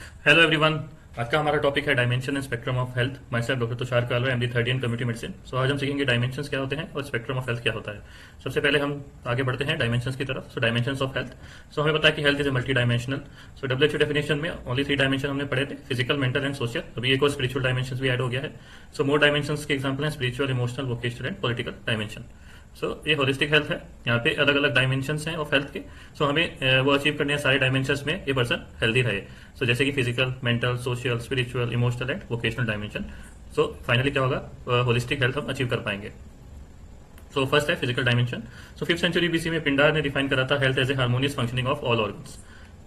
Hello everyone. आज का हमारा टॉपिक है dimension and spectrum of health. My self doctor Tushar Kalra, MD third in community medicine. So आज हम सीखेंगे डायमेंशंस क्या होते हैं और स्पेक्ट्रम ऑफ हेल्थ क्या होता है। सबसे पहले हम आगे बढ़ते हैं डायमेंशंस की तरफ। सो डायमेंशंस ऑफ हेल्थ। सो हमें पता है कि health is a multi dimensional. So WHO definition में ओनली 3 डायमेंशन हमने पढ़े थे, फिजिकल, मेंटल एंड सोशल। अभी एक और स्पिरिचुअल डायमेंशन भी ऐड हो गया है। सो मोर डायमेंशंस के एग्जाम्पल है spiritual, emotional, vocational and political dimension. So ये होलिस्टिक हेल्थ है। यहाँ पे अलग अलग डायमेंशंस हैं ऑफ हेल्थ के। सो हमें वो अचीव करने हैं सारे डायमेंशंस में ये पर्सन हेल्दी रहे। सो जैसे कि physical, mental, social, spiritual, emotional and vocational dimension. So finally क्या होगा, होलिस्टिक हेल्थ हम अचीव कर पाएंगे। सो फर्स्ट है physical dimension. So 5th century BC में पिंडार ने डिफाइन करा था health as a harmonious functioning of all organs.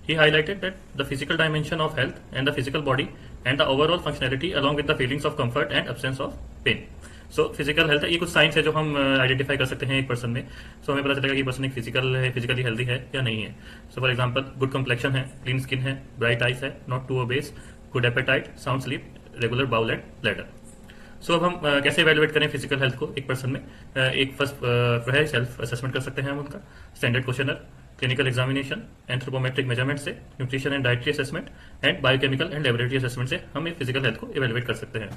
He highlighted that the physical dimension of health and the physical body and the overall functionality along with the feelings of comfort and absence of pain. So physical health है, ये कुछ science है जो हम identify कर सकते हैं एक पर्सन में। सो हमें पता चलेगा कि पर्सन एक फिजिकल है, फिजिकली हेल्दी है या नहीं है। So for example good complexion है, क्लीन स्किन है, ब्राइट आइज है, not to obese, good appetite, sound sleep, regular bowel and bladder. So अब हम कैसे इवेलुएट करें फिजिकल हेल्थ को एक पर्सन में। एक फर्स्ट है सेल्फ असेसमेंट कर सकते हैं हम उनका, standard questionnaire, clinical examination, anthropometric measurement से, nutrition and dietary assessment and biochemical and laboratory assessment से हम एक फिजिकल हेल्थ को इवेलुएट कर सकते हैं।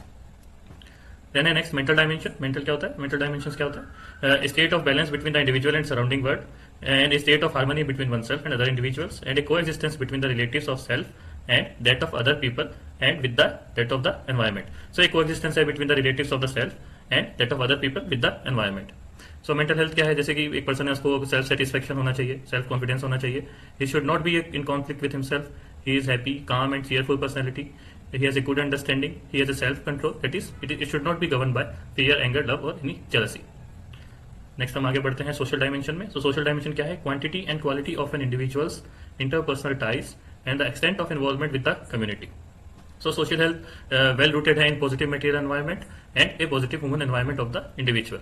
देन है नेक्स्ट मेंटल डायमेंशन। मेंटल क्या होता है, मेंटल डायमेंशन क्या होता है, state of balance between the individual and surrounding world and state of harmony between one self and other individuals and a coexistence between the relatives of self and that of other people and with that of the environment. So एक coexistence है between the relatives of the self and that of other people with the environment. So mental health क्या है, जैसे कि एक person है उसको self satisfaction होना चाहिए, सेल्फ कॉन्फिडेंस होना चाहिए, he should not be in conflict with himself, he is happy, calm and cheerful personality, he has a good understanding, he has a self control, that is it should not be governed by fear, anger, love or any jealousy. Next हम आगे बढ़ते हैं social dimension में। सो social dimension क्या है, quantity and quality of an individual's interpersonal ties and the extent of involvement with the community. So social health well rooted है in positive material environment and a positive human environment of the individual.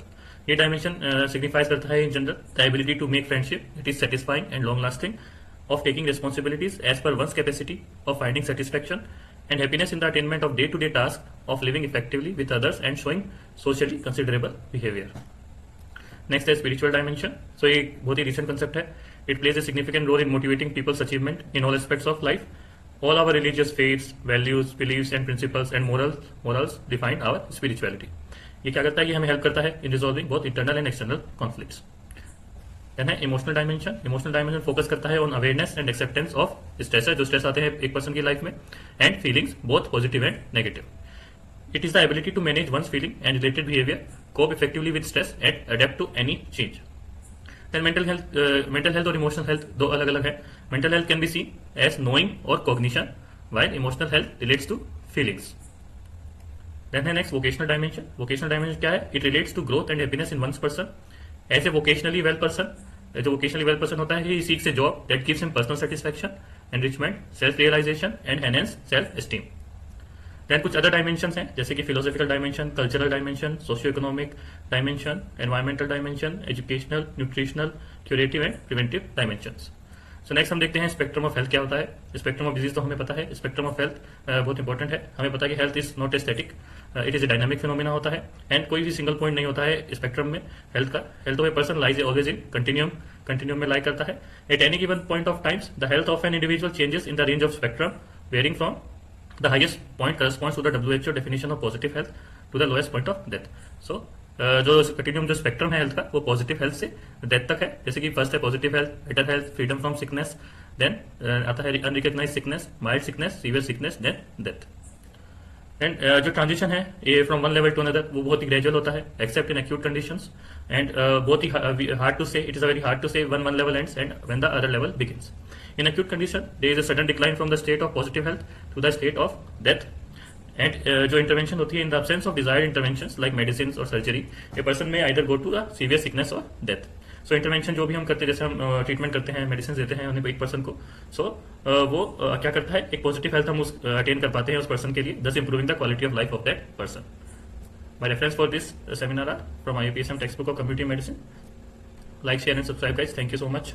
ये dimension signifies करता है in general the ability to make friendship, it is satisfying and long lasting, of taking responsibilities as per one's capacity, of finding satisfaction and happiness in the attainment of day-to-day tasks, of living effectively with others and showing socially considerable behavior. Next है spiritual dimension. So ये बहुत ही recent concept है. It plays a significant role in motivating people's achievement in all aspects of life. All our religious faiths, values, beliefs and principles and morals define our spirituality. ये क्या करता है, ये हमें help करता है in resolving both internal and external conflicts. Then है emotional dimension. Emotional dimension focus करता है on awareness and acceptance of stress, जो स्ट्रेस आते हैं एक पर्सन की लाइफ में, and feelings both positive and negative. It is the ability to manage one's feeling and related behaviour, cope effectively with stress and adapt to any change. Then mental health और emotional health दो अलग अलग है। Mental health can be seen as knowing और cognition, while emotional health relates to feelings. Then है next vocational dimension. Vocational dimension क्या है, it relates to growth and happiness in one's person. As a vocationally well person, जो vocationally well person होता है, he seeks a job that gives him personal satisfaction, enrichment, self realisation and enhance self esteem. Then कुछ other dimensions हैं जैसे कि philosophical dimension, cultural dimension, socio economic dimension, environmental dimension, educational, nutritional, curative and preventive dimensions. So next हम देखते हैं spectrum of health क्या होता है। स्पेक्ट्रम ऑफ डिजीज तो हमें पता है, स्पेक्ट्रम ऑफ हेल्थ बहुत इंपॉर्टेंट है। हमें पता है कि health is not a static, it is a dynamic phenomena होता है एंड कोई भी सिंगल पॉइंट नहीं होता है स्पेक्ट्रम में हेल्थ का। Health of a person lies always in continuum में लाई करता है। At any given point of times the health of an individual changes in the range of spectrum varying from the highest point corresponds to the WHO definition of positive health to the lowest point of death. So जो continuum जो spectrum है health का वो positive health से death तक है। जैसे कि फर्स्ट है positive health, better health, freedom from sickness, then आता है unrecognise sickness, mild sickness, severe sickness, then death. And जो ट्रांजिशन है ये from one level to another वो बहुत ही ग्रेजुअल होता है except in acute conditions and बहुत ही hard to say, it is a very hard to say one level ends and when the other level begins. In acute condition there is a sudden decline from the state of positive health to the state of death. And जो intervention होती है in the absence of desired interventions like medicine और surgery, a person में either go to the severe sickness और death. So intervention जो भी हम करते हैं, जैसे हम ट्रीटमेंट करते हैं, मेडिसिन देते हैं उन्हें एक पर्सन को, सो वो क्या करता है, एक पॉजिटिव हेल्थ हम उस अटेन कर पाते हैं उस पर्सन के लिए, thus improving the quality of life of that person. My reference for this seminar are from IUPACM text book of community medicine. Like, share and subscribe guys, thank you so much.